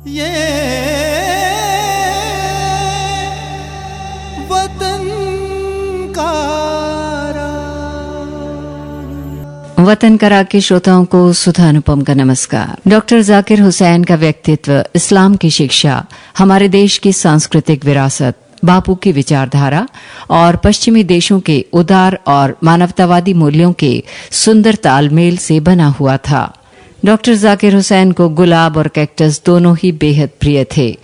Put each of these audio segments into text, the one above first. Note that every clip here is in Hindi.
ये वतन करा के श्रोताओं को सुधा अनुपम का नमस्कार। डॉक्टर जाकिर हुसैन का व्यक्तित्व, इस्लाम की शिक्षा, हमारे देश की सांस्कृतिक विरासत, बापू की विचारधारा और पश्चिमी देशों के उदार और मानवतावादी मूल्यों के सुंदर तालमेल से बना हुआ था। डॉक्टर जाकिर हुसैन को गुलाब और कैक्टस दोनों ही बेहद प्रिय थे।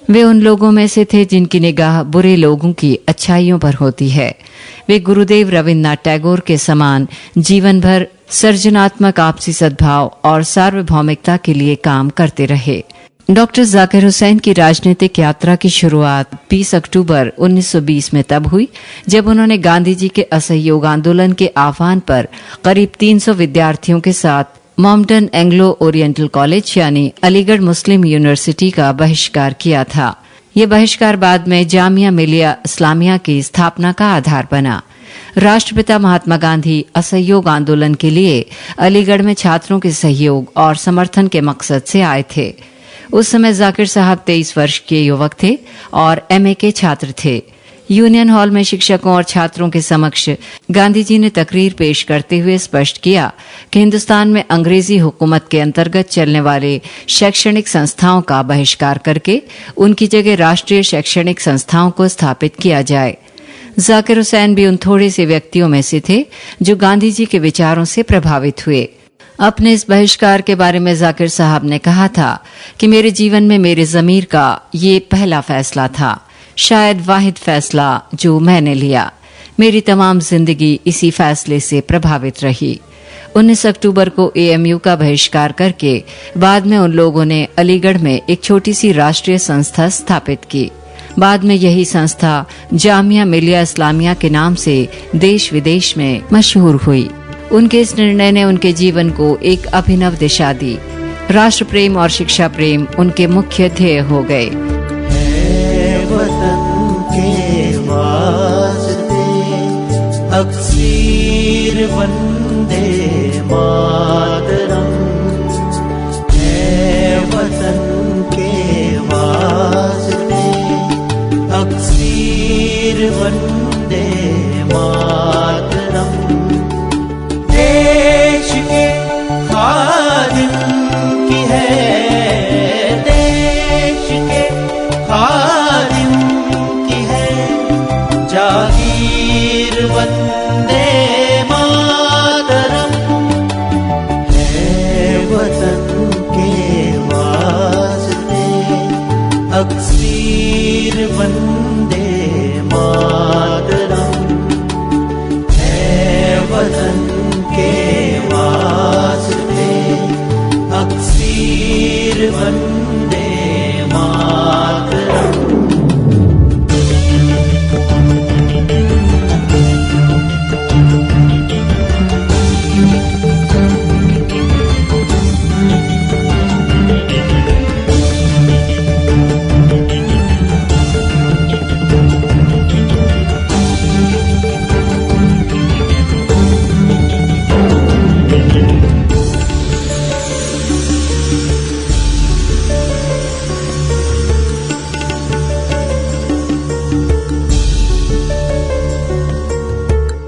वे उन लोगों में से थे जिनकी निगाह बुरे लोगों की अच्छाइयों पर होती है। वे गुरुदेव रविन्द्रनाथ टैगोर के समान जीवन भर सर्जनात्मक आपसी सद्भाव और सार्वभौमिकता के लिए काम करते रहे। डॉक्टर जाकिर हुसैन की राजनीतिक यात्रा की शुरुआत 20 अक्टूबर 1920 में तब हुई जब उन्होंने गांधी जी के असहयोग आंदोलन के आह्वान पर करीब 300 विद्यार्थियों के साथ मॉम्पटन एंग्लो ओरिएंटल कॉलेज यानी अलीगढ़ मुस्लिम यूनिवर्सिटी का बहिष्कार किया था। ये बहिष्कार बाद में जामिया मिलिया इस्लामिया की स्थापना का आधार बना। राष्ट्रपिता महात्मा गांधी असहयोग आंदोलन के लिए अलीगढ़ में छात्रों के सहयोग और समर्थन के मकसद से आए थे। उस समय जाकिर साहब 23 वर्ष के युवक थे और एमए के छात्र थे। यूनियन हॉल में शिक्षकों और छात्रों के समक्ष गांधी जी ने तकरीर पेश करते हुए स्पष्ट किया कि हिंदुस्तान में अंग्रेजी हुकूमत के अंतर्गत चलने वाले शैक्षणिक संस्थाओं का बहिष्कार करके उनकी जगह राष्ट्रीय शैक्षणिक संस्थाओं को स्थापित किया जाए। जाकिर हुसैन भी उन थोड़े से व्यक्तियों में से थे जो गांधी जी के विचारों से प्रभावित हुए। अपने इस बहिष्कार के बारे में जाकिर साहब ने कहा था कि मेरे जीवन में मेरे ज़मीर का ये पहला फैसला था, शायद वाहिद फैसला जो मैंने लिया। मेरी तमाम जिंदगी इसी फैसले से प्रभावित रही। 19 अक्टूबर को एएमयू का बहिष्कार करके बाद में उन लोगों ने अलीगढ़ में एक छोटी सी राष्ट्रीय संस्था स्थापित की। बाद में यही संस्था जामिया मिलिया इस्लामिया के नाम से देश विदेश में मशहूर हुई। उनके इस निर्णय ने उनके जीवन को एक अभिनव दिशा दी। राष्ट्र प्रेम और शिक्षा प्रेम उनके मुख्य ध्येय हो गए। वतन के वास्ते अक्सीर वंदे मातरम, है वतन के वास्ते अक्सीर वंदे मातरम। देश के खादिम की है, देश के खादिम की है जागीर वंदे मातरम, है वतन के वास्ते अक्सीर वंदे मातरम, है वतन के वास्ते अक्सीर वंदे मातरम।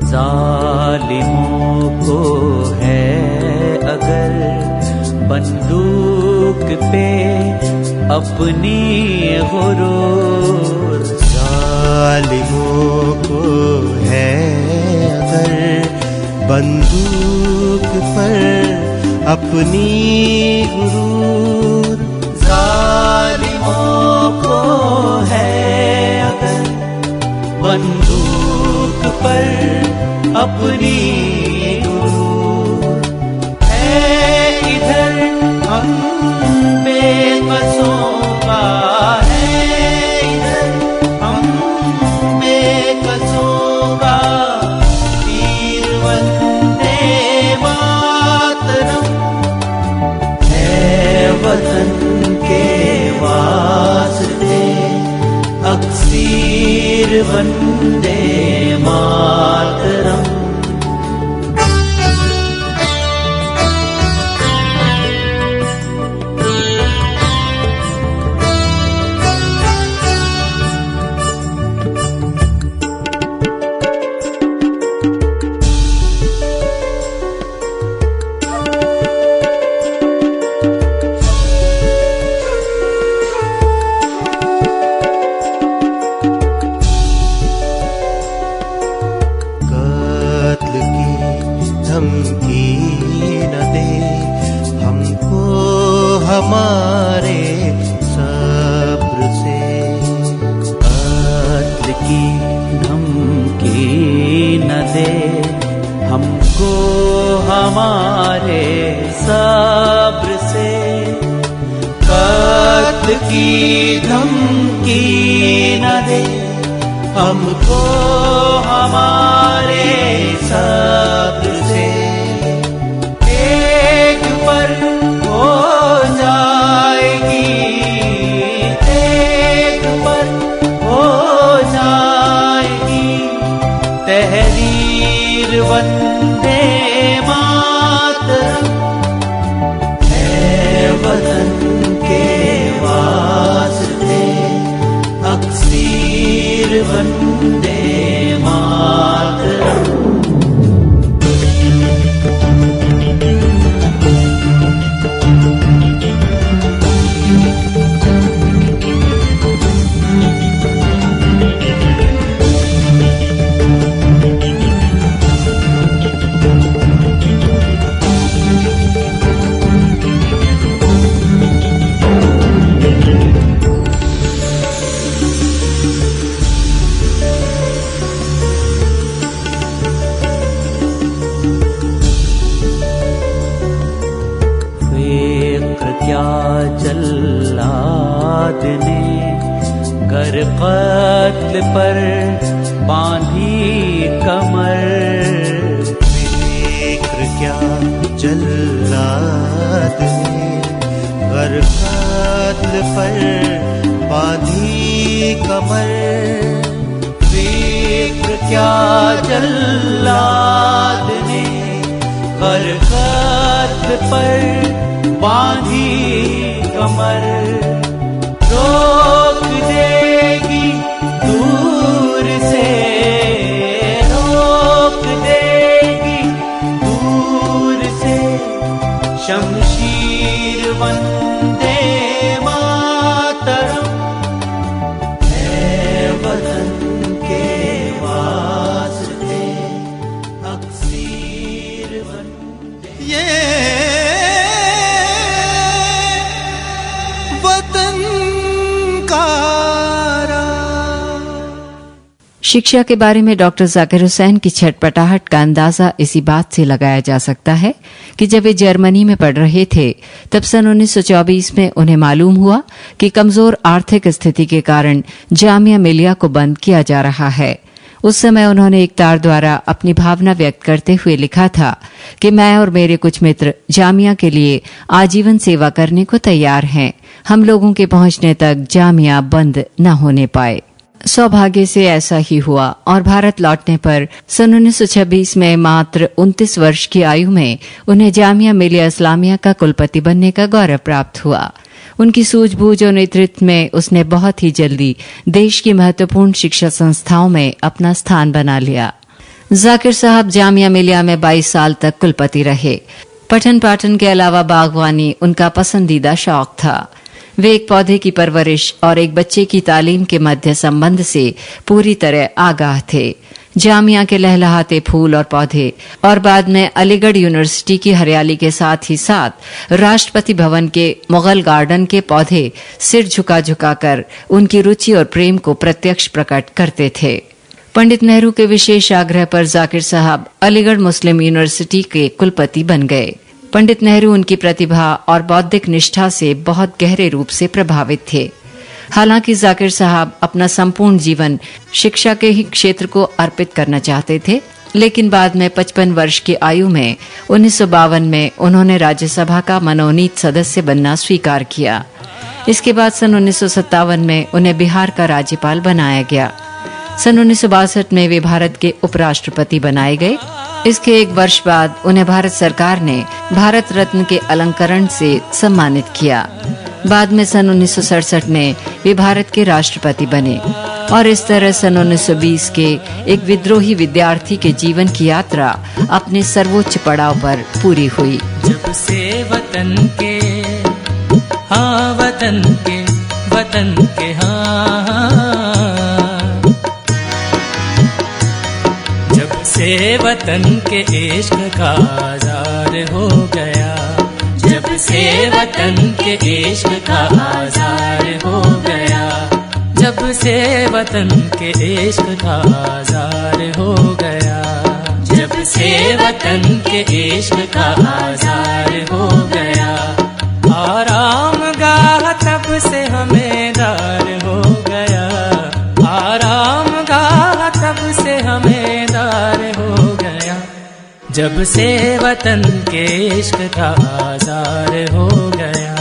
जालिमों को है अगर बंदूक पे अपनी गुरूर, जालिमों को है अगर बंदूक पर अपनी गुरूर, जालिमों को है अगर बंदूक पर अपनी गुरूर, है इधर हम बेकसों का, है इधर हम बेकसों का तीर वंदे मातरम, है वतन के वास्ते अक्सीर वंदे मातरम। की धमकी न दे हमको हमारे सब्र से। एक पर हो जाएगी, एक पर हो जाएगी तहरीर वंदे मातरम। है वतन के वास्ते अक्सीर वंदे मातरम। जल्लाद ने कर कत्ल पर बांधी कमर। फिक्र क्या जल्लाद ने कर कत्ल पर बांधी कमर। फिक्र क्या जल्लाद ने कर कत्ल पर बांधी कमर। रोक देगी दूर से, रोक देगी दूर से शमशीर वंदे मातरम। है वतन के वास्ते अक्सीर वंदे। ये शिक्षा के बारे में डॉक्टर जाकिर हुसैन की छटपटाहट का अंदाजा इसी बात से लगाया जा सकता है कि जब वे जर्मनी में पढ़ रहे थे तब सन 1924 में उन्हें मालूम हुआ कि कमजोर आर्थिक स्थिति के कारण जामिया मिलिया को बंद किया जा रहा है। उस समय उन्होंने एक तार द्वारा अपनी भावना व्यक्त करते हुए लिखा था कि मैं और मेरे कुछ मित्र जामिया के लिए आजीवन सेवा करने को तैयार हैं। हम लोगों के पहुंचने तक जामिया बंद न होने पाए। सौभाग्य से ऐसा ही हुआ और भारत लौटने पर सन 1926 में मात्र 29 वर्ष की आयु में उन्हें जामिया मिलिया इस्लामिया का कुलपति बनने का गौरव प्राप्त हुआ। उनकी सूझबूझ और नेतृत्व में उसने बहुत ही जल्दी देश की महत्वपूर्ण शिक्षा संस्थाओं में अपना स्थान बना लिया। जाकिर साहब जामिया मिलिया में 22 साल तक कुलपति रहे। पठन पाठन के अलावा बागवानी उनका पसंदीदा शौक था। वे एक पौधे की परवरिश और एक बच्चे की तालीम के मध्य संबंध से पूरी तरह आगाह थे। जामिया के लहलहाते फूल और पौधे और बाद में अलीगढ़ यूनिवर्सिटी की हरियाली के साथ ही साथ राष्ट्रपति भवन के मुगल गार्डन के पौधे सिर झुका झुका कर उनकी रुचि और प्रेम को प्रत्यक्ष प्रकट करते थे। पंडित नेहरू के विशेष आग्रह पर जाकिर साहब अलीगढ़ मुस्लिम यूनिवर्सिटी के कुलपति बन गए। पंडित नेहरू उनकी प्रतिभा और बौद्धिक निष्ठा से बहुत गहरे रूप से प्रभावित थे। हालांकि जाकिर साहब अपना संपूर्ण जीवन शिक्षा के ही क्षेत्र को अर्पित करना चाहते थे, लेकिन बाद में 55 वर्ष की आयु में 1952 में उन्होंने राज्यसभा का मनोनीत सदस्य बनना स्वीकार किया। इसके बाद सन 1957 में उन्हें बिहार का राज्यपाल बनाया गया। सन 1962 में वे भारत के उपराष्ट्रपति बनाए गए। इसके एक वर्ष बाद उन्हें भारत सरकार ने भारत रत्न के अलंकरण से सम्मानित किया। बाद में सन 1967 में वे भारत के राष्ट्रपति बने और इस तरह सन 1920 के एक विद्रोही विद्यार्थी के जीवन की यात्रा अपने सर्वोच्च पड़ाव पर पूरी हुई। जब से वतन के हाँ वतन के हाँ, जब से वतन के इश्क का आज़ार हो गया, जब से वतन के इश्क का आज़ार हो गया, जब से वतन के इश्क का आज़ार हो गया, जब से वतन के इश्क का आज़ार हो गया। आराम गाह तब से हमें दार हो गया, आराम गाह तब से हमें दार हो गया, जब से वतन के इश्क का आज़ार हो गया,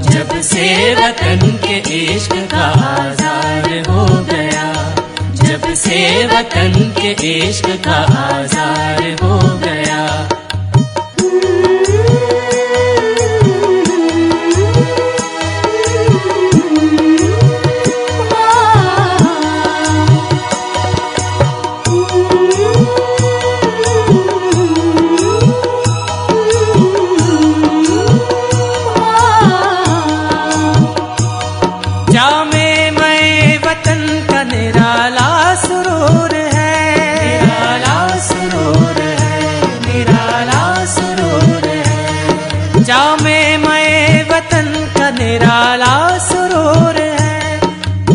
जब से वतन के इश्क का आज़ार हो गया, जब से वतन के इश्क का आज़ार हो गया। जामे मैं वतन का निराला सुरूर है,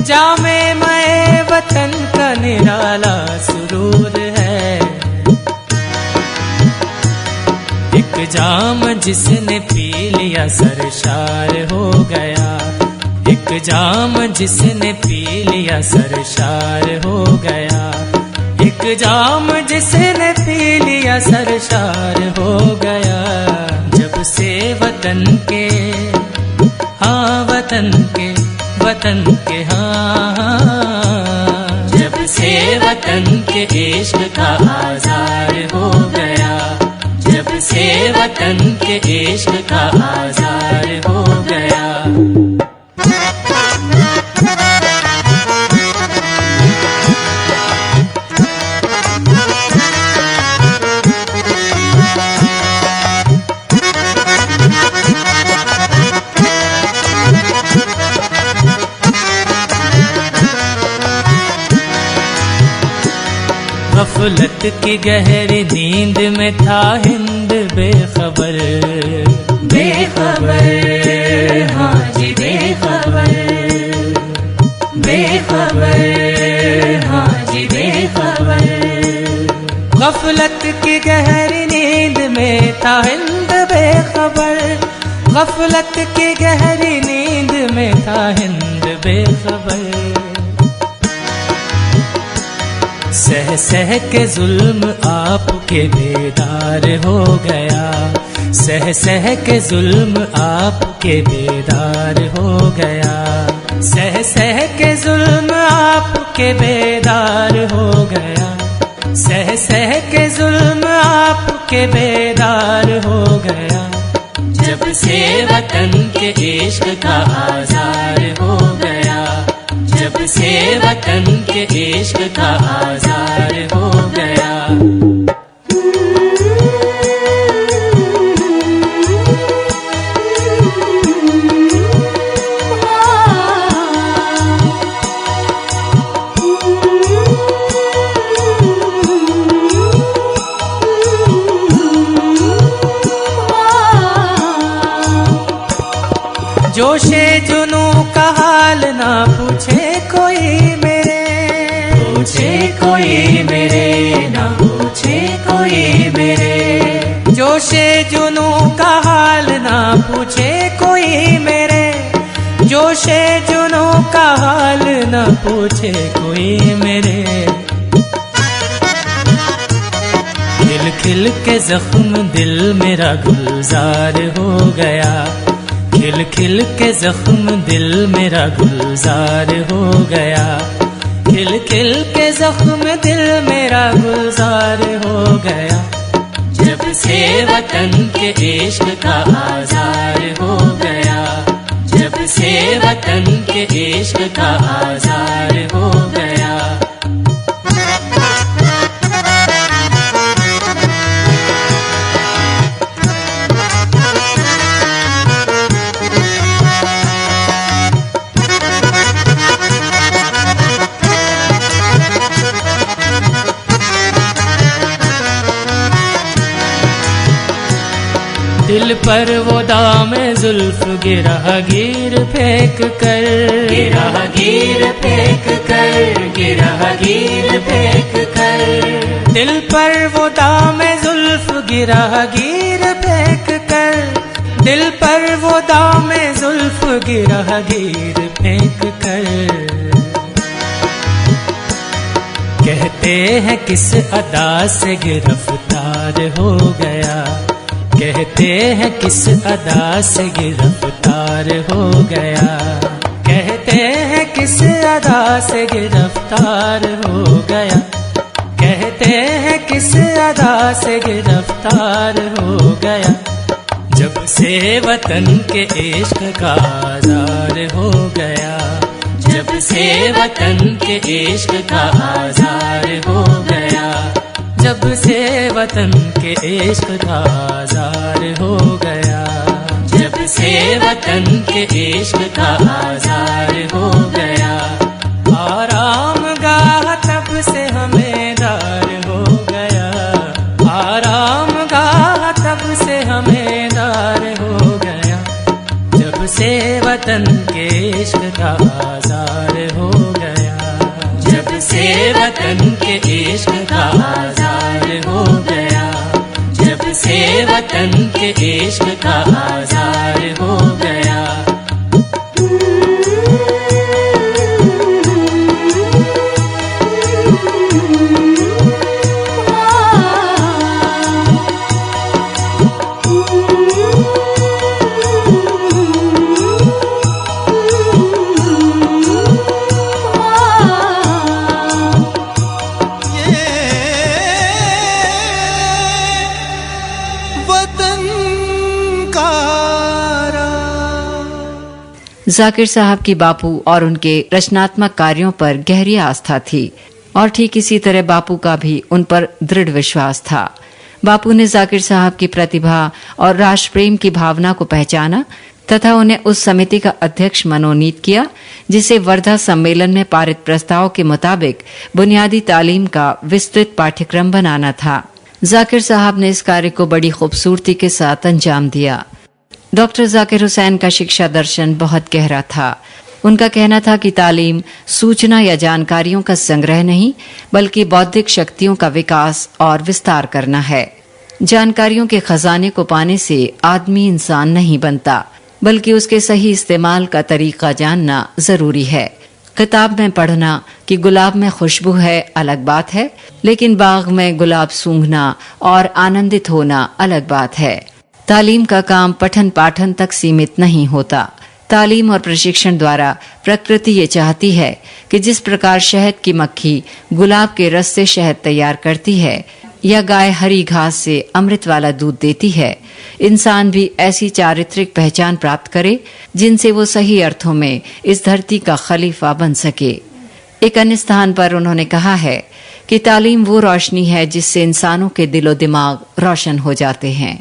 जामे मैं वतन का निराला सुरूर है, एक जाम जिसने पी लिया सरशार हो गया, एक जाम जिसने पी लिया सरशार हो गया, एक जाम जिसने पी लिया सरशार हो गया, जब से वतन के हाँ वतन के हाँ, जब से वतन के इश्क का आज़ार हो गया, जब से वतन के इश्क का आज़ार हो गया। गफलत की गहरी नींद में था हिंद बेखबर, बेखबर हाँ जी बेखबर, बेखबर हाँ जी बेखबर, गफलत की गहरी नींद में था हिंद बेखबर, गफलत की गहरी नींद में था हिंद बेखबर, सह सह के जुल्म आपके बेदार हो गया, सह सह के जुल्म आपके बेदार हो गया, सह सह के जुल्म आपके बेदार हो गया, सह सह के जुल्म आपके बेदार हो गया, जब से वतन के इश्क का आज़ार हो गया, जब से वतन के इश्क का आज़ार हो गया। जोशे जुनू का हाल ना पूछे कोई मेरे, पूछे कोई मेरे ना पूछे कोई मेरे, जोशे जुनू का हाल ना पूछे कोई मेरे, जोशे जुनू का हाल ना पूछे कोई मेरे, खिल खिल के जख्म दिल मेरा गुलजार हो गया, खिल खिल के जख्म दिल मेरा गुलजार हो गया, खिल खिल के जख्म दिल मेरा गुलजार हो गया, जब से वतन के इश्क का आज़ार हो गया, जब से वतन के इश्क का आज़ार हो गया। दिल पर वो दामे जुल्फ गिरहगीर फेंक कर, गिरहगीर फेंक कर, गिरहगीर फेंक कर, दिल पर वो दामे जुल्फ गिरहगीर फेंक कर, दिल पर वो दामे जुल्फ गिरहगीर फेंक कर। कहते हैं किस अदा से गिरफ्तार हो गया, कहते हैं किस अदा से गिरफ्तार हो गया, कहते हैं किस अदा से गिरफ्तार हो गया, कहते हैं किस अदा से गिरफ्तार हो गया। जब से वतन के इश्क का आज़ार हो गया, जब से वतन के इश्क का आज़ार हो गया, जब से वतन के इश्क का आज़ार हो गया, जब से वतन के इश्क का आज़ार हो गया। आराम गाह तब से हमें दार हो गया, आराम गाह तब से हमें दार हो गया, जब से वतन के इश्क का आज़ार हो गया, जब से वतन के इश्क का आज़ार हो गया, जब से वतन के इश्क का आज़ार हो गया। जाकिर साहब की बापू और उनके रचनात्मक कार्यों पर गहरी आस्था थी और ठीक इसी तरह बापू का भी उन पर दृढ़ विश्वास था। बापू ने जाकिर साहब की प्रतिभा और राष्ट्र प्रेम की भावना को पहचाना तथा उन्हें उस समिति का अध्यक्ष मनोनीत किया जिसे वर्धा सम्मेलन में पारित प्रस्ताव के मुताबिक बुनियादी तालीम का विस्तृत पाठ्यक्रम बनाना था। जाकिर साहब ने इस कार्य को बड़ी खूबसूरती के साथ अंजाम दिया। डॉक्टर जाकिर हुसैन का शिक्षा दर्शन बहुत गहरा था। उनका कहना था कि तालीम सूचना या जानकारियों का संग्रह नहीं बल्कि बौद्धिक शक्तियों का विकास और विस्तार करना है। जानकारियों के खजाने को पाने से आदमी इंसान नहीं बनता बल्कि उसके सही इस्तेमाल का तरीका जानना जरूरी है। किताब में पढ़ना कि गुलाब में खुशबू है अलग बात है, लेकिन बाग में गुलाब सूंघना और आनंदित होना अलग बात है। तालीम का काम पठन पाठन तक सीमित नहीं होता। तालीम और प्रशिक्षण द्वारा प्रकृति ये चाहती है कि जिस प्रकार शहद की मक्खी गुलाब के रस से शहद तैयार करती है या गाय हरी घास से अमृत वाला दूध देती है, इंसान भी ऐसी चारित्रिक पहचान प्राप्त करे जिनसे वो सही अर्थों में इस धरती का खलीफा बन सके। एक अन्य स्थान पर उन्होंने कहा है कि तालीम वो रोशनी है जिससे इंसानों के दिलो दिमाग रोशन हो जाते हैं।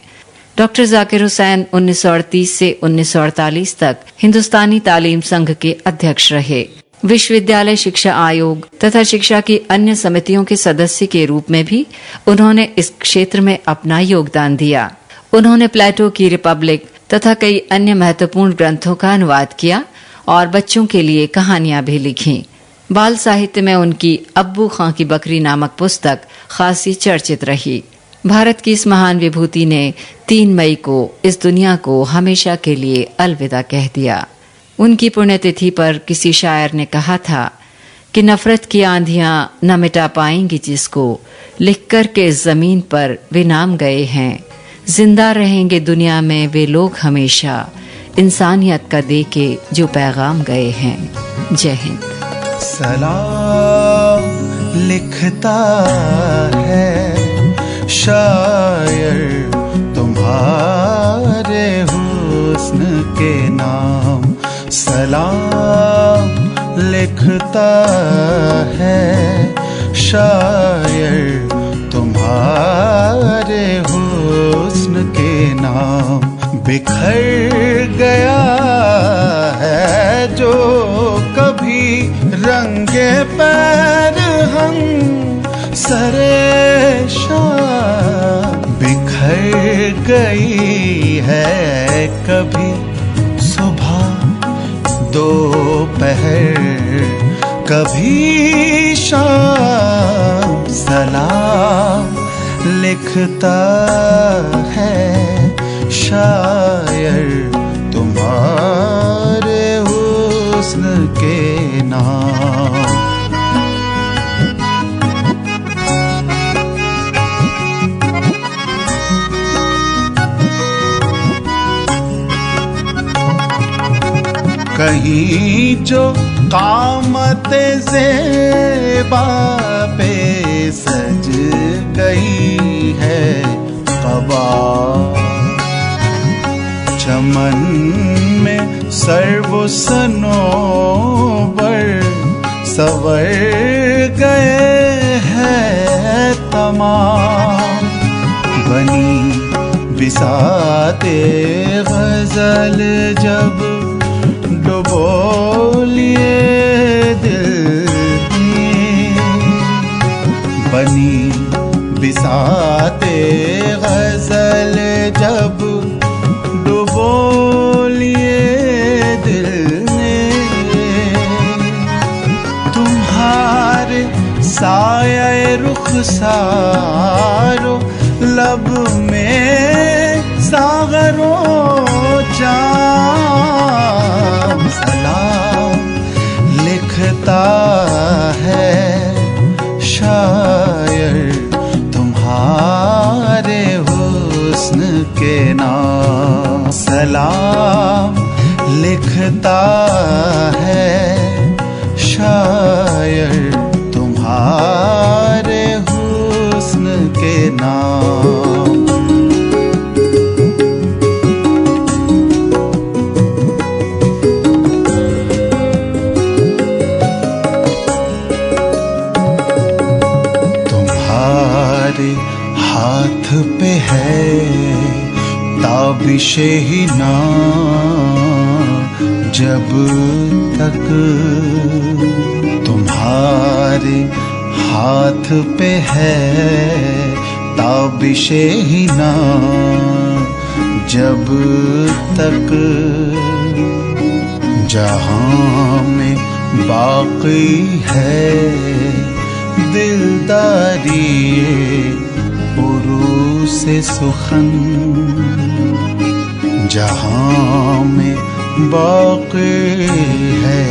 डॉक्टर जाकिर हुसैन 1938 से 1948 तक हिंदुस्तानी तालीम संघ के अध्यक्ष रहे। विश्वविद्यालय शिक्षा आयोग तथा शिक्षा की अन्य समितियों के सदस्य के रूप में भी उन्होंने इस क्षेत्र में अपना योगदान दिया। उन्होंने प्लेटो की रिपब्लिक तथा कई अन्य महत्वपूर्ण ग्रंथों का अनुवाद किया और बच्चों के लिए कहानियां भी लिखीं। बाल साहित्य में उनकी अब्बू खां की बकरी नामक पुस्तक खासी चर्चित रही। भारत की इस महान विभूति ने 3 मई को इस दुनिया को हमेशा के लिए अलविदा कह दिया। उनकी पुण्यतिथि पर किसी शायर ने कहा था कि नफरत की आंधियां न मिटा पाएंगी जिसको, लिख कर के जमीन पर वे नाम गए हैं। जिंदा रहेंगे दुनिया में वे लोग हमेशा, इंसानियत का दे के जो पैगाम गए हैं। जय हिंद। सलाम लिखता है शायर तुम्हारे हुस्न के नाम, सलाम लिखता है शायर तुम्हारे हुस्न के नाम। बिखर गया है जो कभी रंगे पैर हम सरे शाम, बिखर गई है कभी सुबह दोपहर कभी शाम। सलाम लिखता है शायर तुम्हारे हुस्न हुस्न के नाम। कहीं जो कामते ज़ेबा पे सज गई है क़बा, चमन में सर्व सनोबर सवर गए हैं तमाम। बनी बिसाते ग़ज़ल जब डुबो लिए दिल में, बनी बिसाते ग़ज़ल जब डुबो लिए दिल में। तुम्हारे साये रुख़सारो लब में सागरो जाम। सलाम लिखता है शायर तुम्हारे हुस्न के नाम। सलाम लिखता है शायर तुम्हारे हुस्न के नाम। हाथ पे है ताबिशे ही ना, जब तक तुम्हारे हाथ पे है ताबिशे ही ना, जब तक जहां में बाकी है दिलदारी उरूसे सुखन, जहां में बाकी है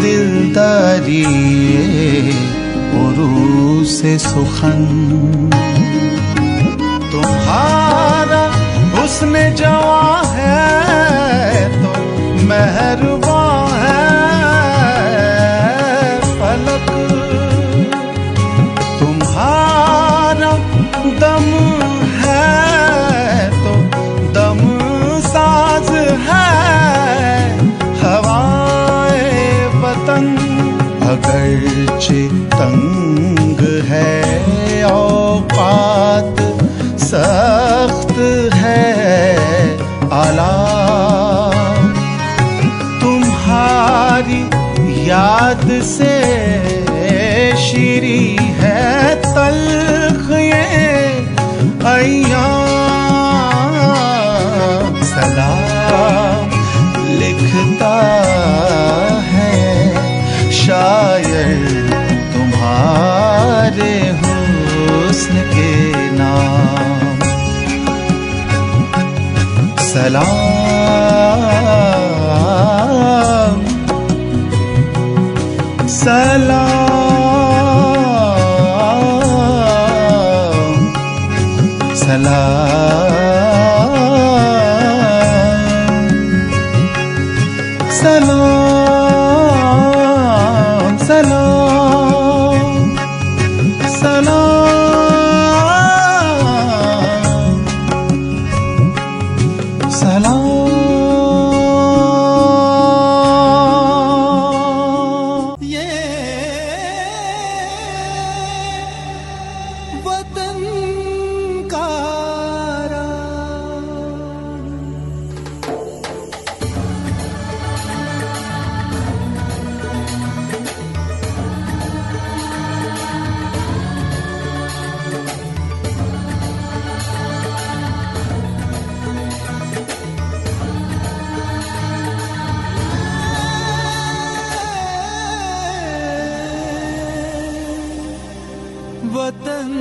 दिलदारी उरूसे सुखन। तुम्हारा हुस्न जवां है तो मेहरबान है फलक, तुम्हारा दम है तो दम साज है हवाए वतन। अगरचे तंग है औकात सख्त है आला, तुम्हारी याद से शीरी है तल्ख ये अय्याम। सलाम लिखता है शायर तुम्हारे हुस्न के नाम। सलाम सलाम सलाम सलाम सलाम सलाम सलाम। वतन